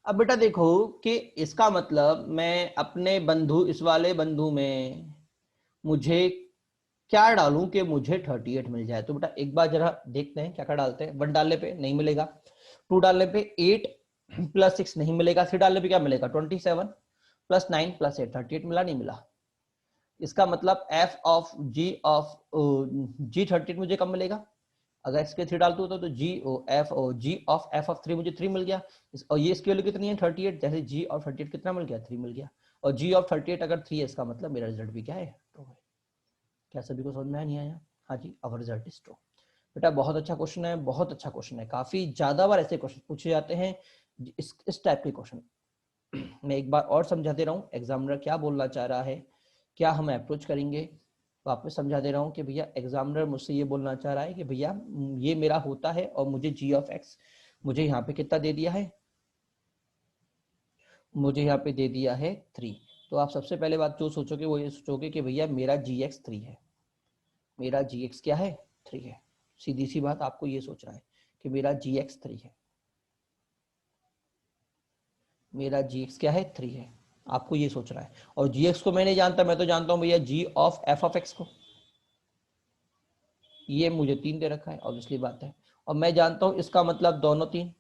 अब बेटा देखो कि इसका मतलब मैं अपने बंधु, इस वाले बंधु में मुझे क्या डालूं कि मुझे 38 मिल जाए। तो बेटा एक बार जरा देखते हैं क्या क्या डालते हैं। 1 डालने पे नहीं मिलेगा, 2 डालने पे 8 प्लस 6 नहीं मिलेगा, 3 डालने पे क्या मिलेगा 27 प्लस 9 प्लस 8, 38 मिला नहीं मिला। इसका मतलब f ऑफ G38 मुझे कब मिलेगा, अगर x के 3 डालते हो तो g ऑफ f ऑफ 3 मुझे 3 मिल गया। और ये इसकी वैल्यू कितनी है 38, जैसे g ऑफ 38 कितना मिल गया 3 मिल गया। और g ऑफ 38 अगर 3 है इसका मतलब मेरा रिजल्ट भी क्या है ट्रू है। क्या सभी को समझ में नहीं आया? हाँ जी, अवर रिजल्ट इज ट्रू। बेटा बहुत अच्छा क्वेश्चन है, बहुत अच्छा क्वेश्चन है। काफी ज्यादा बार ऐसे क्वेश्चन पूछे जाते हैं इस टाइप के क्वेश्चन। मैं एक बार और समझा दे रहा हूँ एग्जामिनर क्या बोलना चाह रहा है, क्या हम अप्रोच करेंगे। वापस समझा दे रहा हूँ कि भैया एग्जामिनर मुझसे ये बोलना चाह रहा है कि भैया ये मेरा होता है और मुझे g ऑफ x मुझे यहाँ पे कितना दे दिया है, मुझे यहाँ पे दे दिया है 3। तो आप सबसे पहले बात जो सोचोगे वो ये सोचोगे कि भैया मेरा gx 3 है, मेरा gx क्या है 3 है। सीधी सी बात आपको ये सोचना है कि मेरा gx 3 है, मेरा gx क्या है 3 है, आपको ये सोचना है। और gx को मैं नहीं जानता, मैं तो जानता हूँ भैया g of f of x को, ये मुझे 3 दे रखा है ऑब्वियसली बात है। और मैं जानता हूं इसका मतलब दोनों 3,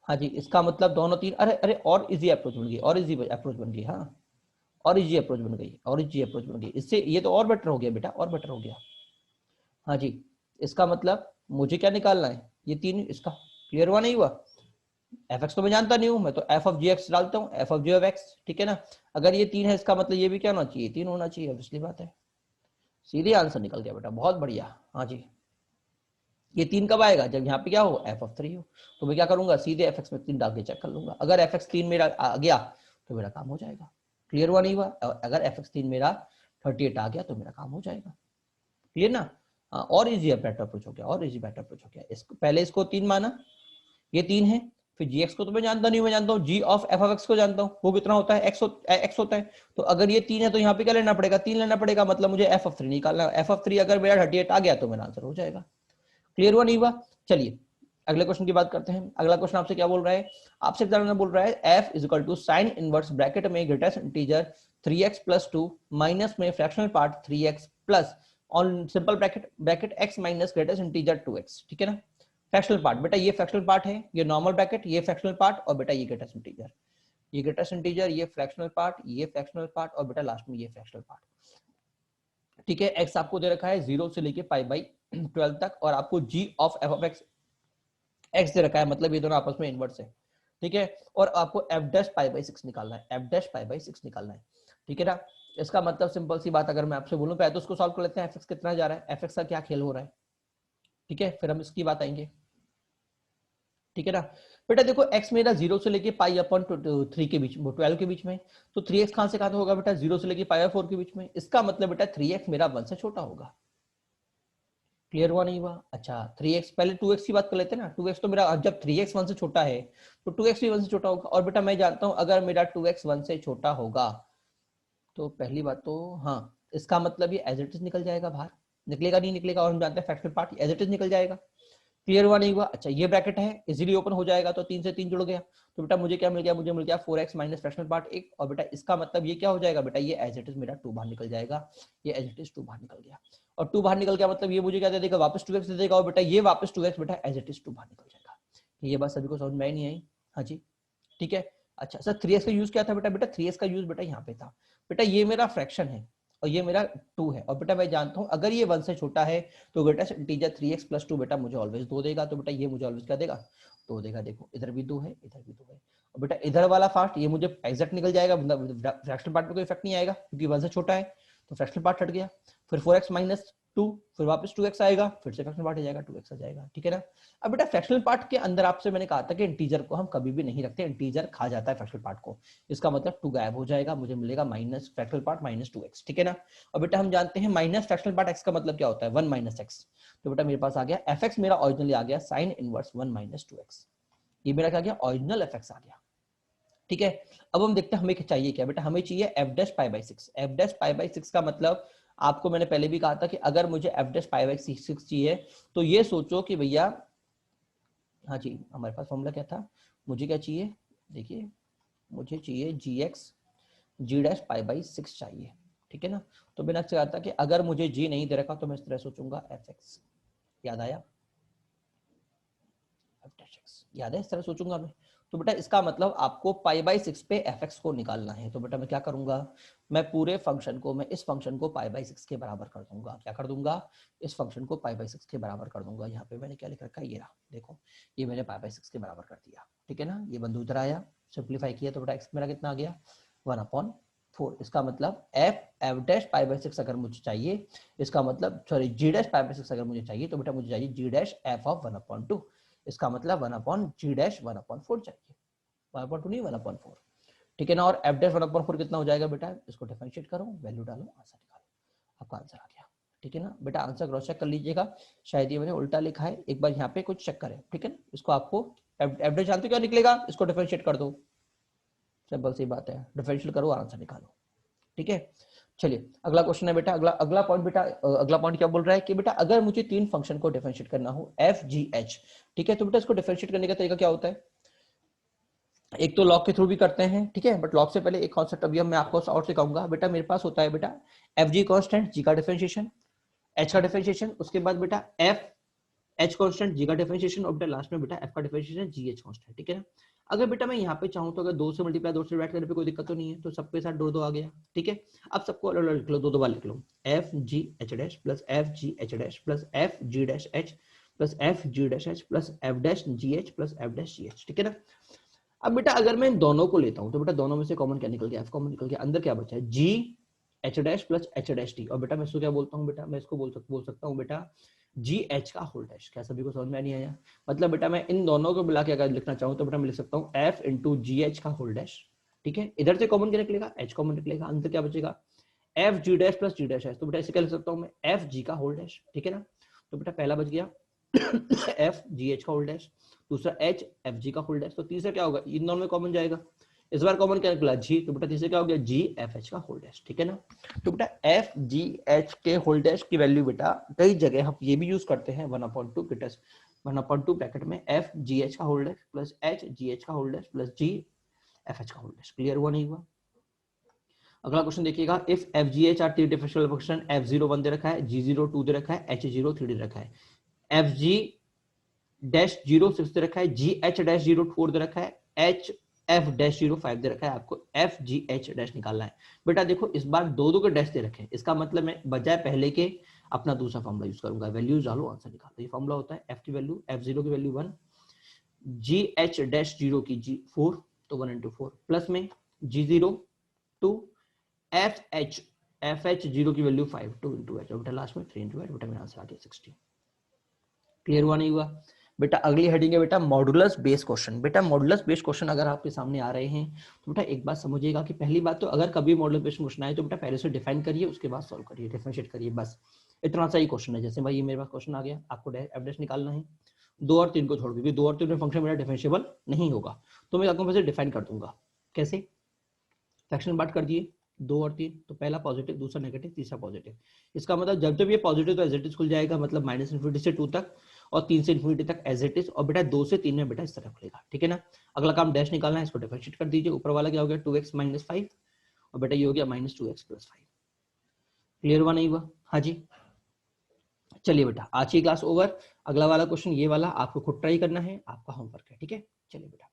हाँ जी इसका मतलब दोनों 3। अरे अरे और इजी अप्रोच बन गई, और इजी अप्रोच बन गई, हाँ और इजी अप्रोच बन गई, और इजी अप्रोच बन गई। इससे ये तो और बेटर हो गया बेटा, और बेटर हो गया। हाँ जी इसका मतलब मुझे क्या निकालना है, ये 3, इसका क्लियर हुआ नहीं हुआ। एफ एक्स तो मैं जानता नहीं हूँ, मैं तो एफ ऑफ जी एक्स डालता हूँ, f of g of x, ठीक है ना। अगर ये 3 है इसका मतलब ये भी क्या होना चाहिए 3 होना चाहिए, ऑब्वियसली बात है। सीधे आंसर निकल गया बेटा, बहुत बढ़िया। हाँ जी ये 3 कब आएगा, जब यहाँ पे क्या हो एफ ऑफ 3 हो। तो मैं क्या करूंगा सीधे एफ एक्स में 3 डाल के चेक कर लूंगा। अगर एफ एक्स 3 मेरा आ गया तो मेरा काम हो जाएगा। क्लियर हुआ नहीं हुआ? अगर एफ एक्स 3 मेरा 38 आ गया तो मेरा काम हो जाएगा। क्लियर ना? और इजी बेटर अप्रोच हो गया, और इजी बेटर अप्रोच हो गया। इसको पहले इसको 3 माना, ये 3 है। फिर जी एक्स को तो मैं जानता नहीं हूँ, मैं जानता हूँ जी ऑफ एफ ऑफ एक्स को जानता हूँ, वो कितना होता है एक्स होता है। तो अगर ये 3 है तो यहाँ पे क्या लेना पड़ेगा 3 लेना पड़ेगा, मतलब मुझे एफ ऑफ 3 निकालना है। एफ ऑफ 3 अगर मेरा 38 आ गया तो मेरा आंसर हो जाएगा। क्लियर हुआ नहीं हुआ? चलिए अगले क्वेश्चन की बात करते हैं। अगला क्वेश्चन आपसे क्या बोल रहा है, आपसे एग्जामिनर बोल रहा है f is equal to sine inverse bracket में greatest integer 3x plus 2 minus में fractional part 3x plus on simple bracket bracket x minus greatest integer 2x, ठीक है ना। फ्रैक्शनल पार्ट बेटा ये फ्रैक्शनल पार्ट है, ये नॉर्मल ब्रैकेट, ये फ्रैक्शनल पार्ट, और बेटा ये ग्रेटेस्ट इंटीजर, ये ग्रेटेस्ट इंटीजर, ये फ्रैक्शनल पार्ट, ये फ्रैक्शनल पार्ट, और बेटा लास्ट में ये फ्रैक्शनल पार्ट, ठीक है। x आपको दे रखा है 0 से लेके पाई बाई 12 तक, और आपको g of f of x दे रखा है, मतलब ये दोनों आपस में इनवर्स है, ठीक है। और आपको f डैश पाई बाई 6 निकालना है, f डैश पाई बाई 6 निकालना है, ठीक है ना। इसका मतलब सिंपल सी बात अगर मैं आपसे बोलूं पहले तो उसको सॉल्व कर लेते हैं, f कितना जा रहा है, f का क्या खेल हो रहा है, ठीक है, फिर हम इसकी बात आएंगे, ठीक है ना। बेटा देखो x मेरा 0 से लेके पाई अपॉन 3 के बीच में 12 के बीच में, तो 3x कहां से कहां होगा बेटा 0 से लेके पाई 4 के बीच में, इसका मतलब बेटा 3x मेरा 1 से छोटा होगा। क्लियर हुआ नहीं हुआ? अच्छा 3x, पहले 2x की बात कर लेते हैं ना। 2x तो मेरा जब 3x 1 से छोटा है तो 2x भी 1 से छोटा होगा। और बेटा मैं जानता हूं अगर मेरा 2x 1 से छोटा होगा तो पहली बात तो हाँ इसका मतलब ये एज इट इज निकल जाएगा बाहर, निकलेगा नहीं निकलेगा, और हम जानते हैं fractional part as it is निकल जाएगा। क्लियर हुआ नहीं हुआ? अच्छा ये ब्रैकेट है इजीली ओपन हो जाएगा, तो 3 से 3 जुड़ गया, तो बेटा मुझे क्या मिल गया, मुझे मिल गया 4x माइनस फ्रैक्शनल पार्ट 1। और बेटा इसका मतलब ये क्या हो जाएगा बेटा, ये एज इट इज मेरा 2 बाहर निकल जाएगा, ये एज इट इज 2 बाहर निकल गया। और 2 बाहर निकल गया मतलब ये मुझे क्या दे देगा, वापस 2x दे देगा, और बेटा ये वापस 2x बेटा एज इट इज 2 बाहर निकल जाएगा। ये बात सभी को समझ में नहीं आई? हाँ जी ठीक है। अच्छा सर 3x का यूज क्या था बेटा, बेटा 3x का यूज बेटा यहाँ पे था, बेटा ये मेरा फ्रैक्शन है और ये मेरा 2 है, और बेटा मैं जानता हूं अगर ये 1 से छोटा है तो ग्रेटेस्ट इंटीजर 3x प्लस 2 बेटा मुझे ऑलवेज 2 देगा, तो बेटा ये मुझे ऑलवेज क्या देगा 2 देगा। देखो इधर भी 2 है, इधर भी 2 है, और बेटा इधर वाला पार्ट ये मुझे एग्जैक्ट निकल जाएगा, फ्रैक्शनल पार्ट में कोई इफेक्ट नहीं आएगा क्योंकि 1 से छोटा है, तो फ्रैक्शनल पार्ट हट गया। फिर 4x माइनस 2, फिर वापस 2x आएगा, फिर से फ्रैक्शनल पार्ट आ जाएगा 2x आ जाएगा, ठीक है ना। अब बेटा फ्रैक्शनल पार्ट के अंदर आपसे मैंने कहा था कि इंटीजर को हम कभी भी नहीं रखते, इंटीजर खा जाता है फ्रैक्शनल पार्ट को, इसका मतलब 2 गायब हो जाएगा, मुझे मिलेगा minus fractional part minus 2x, ठीक है ना। और बेटा हम जानते हैं माइनस फ्रैक्शनल पार्ट x का मतलब क्या होता है 1 माइनस x, तो बेटा मेरे पास आ गया fx मेरा ओरिजिनली आ गया साइन इनवर्स 1 माइनस 2x, ये मेरा क्या गया ओरिजिनल fx आ गया, ठीक है। अब हम देखते हैं हमें चाहिए क्या, बेटा हमें चाहिए f dash pi by 6। f dash pi by 6 का मतलब आपको मैंने पहले भी कहा था कि अगर मुझे f डैश पाई बाई 6 चाहिए तो ये सोचो कि भैया, हाँ जी हमारे पास फॉर्मूला क्या था, मुझे क्या चाहिए देखिए, मुझे चाहिए gx g dash pi by 6 चाहिए, ठीक है ना। तो मैंने आपसे कहा था कि अगर मुझे g नहीं दे रखा तो मैं इस तरह सोचूंगा fx, याद आया f डैश x, याद है इस तरह सोचूंगा मैं। तो बेटा इसका मतलब आपको पाई बाई 6 पे fx को निकालना है। तो बेटा मैं क्या करूंगा, मैं पूरे फंक्शन को, मैं इस फंक्शन को पाई बाई 6 के बराबर कर दूंगा। क्या कर दूंगा, इस फंक्शन को पाई बाई 6 के बराबर कर दूंगा। यहाँ पे मैंने क्या लिख रखा है, ये रहा, देखो ये मैंने पाई बाई 6 के बराबर कर दिया, ठीक है ना। ये बंदू उधर आया, सिंप्लीफाई किया, तो बेटा x मेरा कितना आ गया 1/4। इसका मतलब एफ डैश पाई बाई 6 अगर मुझे चाहिए, इसका मतलब sorry g dash pi by 6 अगर मुझे चाहिए, तो बेटा मुझे चाहिए जी डैश एफ ऑफ 1/2। इसका मतलब 1/g डैश 1/4 चाहिए, 1/2 नहीं 1/4, ठीक है ना। और एफ डैश 1/4 कितना हो जाएगा बेटा, इसको डिफरेंशिएट करो, वैल्यू डालो, आंसर निकालो, आपका आंसर आ गया, ठीक है ना। बेटा आंसर क्रॉस चेक कर लीजिएगा, शायद ये मैंने उल्टा लिखा है, एक बार यहाँ पे कुछ चेक करें, ठीक है ना। इसको आपको एफ डैश जानते क्या निकलेगा, इसको डिफरेंशिएट कर दो, सिंपल सी बात है, डिफरेंशिएट करो आंसर निकालो, ठीक है। चलिए अगला क्वेश्चन है बेटा, अगला पॉइंट बेटा, अगला पॉइंट क्या बोल रहा है कि बेटा अगर मुझे 3 फंक्शन को डिफरेंशिएट करना हो एफ जी एच, ठीक है, तो बेटा इसको डिफरेंशिएट करने का तरीका क्या होता है, एक तो लॉग के थ्रू भी करते हैं, ठीक है, बट लॉग से पहले एक कॉन्सेप्ट अभी मैं आपको और सिखाऊंगा। बेटा मेरे पास होता है बेटा एफ जी कॉन्स्टेंट, जी का डिफरेंशिएशन, एच का डिफरेंशिएशन, उसके बाद बेटा एफ एच कॉन्स्टेंट, जी का डिफरेंशिएशन, और बेटा लास्ट में बेटा एफ का डिफरेंशिएशन, जी एच कॉन्स्टेंट, ठीक है ना। अगर बेटा मैं यहाँ पे चाहूँ तो अगर 2 से मल्टीप्लाई 2 से डिवाइड करने पे कोई दिक्कत तो नहीं है, तो सबके साथ 2 2 आ गया, ठीक है। अब सबको अलग अलग लिख लो, 2 2 बार लिख लो, एफ जी एच डैश प्लस एफ जी H dash plus F G dash H plus F G dash H plus F dash G H plus F dash G H, ठीक है ना। अब बेटा अगर मैं इन दोनों को लेता हूं तो बेटा दोनों में से कॉमन क्या निकल गया, एफ कॉमन निकल गया, अंदर क्या बचा है जी H dash plus H dash T, और बेटा मैं इसको क्या बोलता हूं बेटा, मैं इसको बोल सकता हूं बेटा जी एच का होल डैश। क्या सभी को समझ में नहीं आया, मतलब बेटा मैं इन दोनों को मिला के अगर लिखना चाहूं तो बेटा मैं लिख सकता हूं एफ इंटू जी एच का होल डैश, ठीक है। इधर से कॉमन क्या निकलेगा, एच कॉमन निकलेगा, अंदर क्या बचेगा एफ जी डैश प्लस जी डैश एच, तो बेटा इसे क्या लिख सकता हूं मैं एफ जी का होल डैश, ठीक है ना। तो बेटा पहला बच गया एफ जी एच का होल डैश, दूसरा एच एफ जी का होल डैश, तो तीसरा क्या होगा, इन दोनों में कॉमन जाएगा, इस बार कॉमन क्या निकला जी, तो बेटा तीसरा क्या हो गया जी एफ एच का होल डैश, ठीक है ना। तो बेटा एफ जी एच के होल डैश की वैल्यू बेटा कई जगह हम ये भी यूज करते हैं 1/2 के 1/2 ब्रैकेट में एफ जी एच का whole dash plus h g h का whole dash plus g f h का होल डैश। क्लियर हुआ नहीं हुआ। अगला क्वेश्चन देखिएगा, if f ji h are 3 differential function, F0 1 दे रखा है, G0 2 दे रखा है, H0 3 दे रखा है, एफ जी डैश 0 6 दे रखा है, जी एच डैश 0 4 दे रखा है, एच एफ डैश 0 5 दे रखा है, आपको एफ जी एच डैश निकालना है। बेटा देखो इस बार दो दो के डैश दे रखे हैं, इसका मतलब मैं बजाय पहले के अपना दूसरा फॉर्मूला यूज करूंगा, वैल्यूज डालो आंसर निकालो। ये फॉर्मूला होता है एफ की वैल्यू F0 की वैल्यू 1, जी एच डैश 0 की जी 4, तो 1 into 4 प्लस में G0 2, एफ एच 0 की वैल्यू 5 2 into h, और बेटा लास्ट में 3 into h, बेटा मेरा आंसर आ गया 60। क्लियर हुआ नहीं हुआ। बेटा अगली हेडिंग है बेटा मॉडुलस बेस क्वेश्चन। बेटा मॉडुलस बेस क्वेश्चन अगर आपके सामने आ रहे हैं तो बेटा एक बात समझिएगा कि पहली बात तो अगर कभी मॉडुलस बेस क्वेश्चन आए तो बेटा पहले से डिफाइन करिए, उसके बाद सॉल्व करिए, डिफरेंशिएट करिए, बस इतना सा ही क्वेश्चन है। जैसे भाई ये मेरे पास क्वेश्चन आ गया, आपको एफ डैश निकालना है 2 और 3 को छोड़, क्योंकि 2 और 3 में फंक्शन मेरा डिफरेंशिएबल नहीं होगा, तो मैं आपको वैसे डिफाइन कर दूंगा। कैसे, फ्रैक्शन बांट कर दिए 2 और 3, तो पहला पॉजिटिव, दूसरा नेगेटिव, तीसरा पॉजिटिव। इसका मतलब जब जब ये पॉजिटिव तो एज इट इज खुल जाएगा, मतलब -∞ से 2 तक और 3 से ∞ तक एज इट इज, और बेटा 2 से 3 में बेटा इस तरह खुलेगा, ठीक है ना। अगला काम डैश निकालना है, इसको डिफरेंशिएट कर दीजिए, ऊपर वाला क्या हो गया 2x - 5 और बेटा ये हो गया -2x + 5। क्लियर हुआ नहीं हुआ, हाँ जी। चलिए बेटा आज की क्लास ओवर। अगला वाला क्वेश्चन ये वाला आपको खुद ट्राई करना है, आपका होमवर्क है, ठीक है। चलिए बेटा।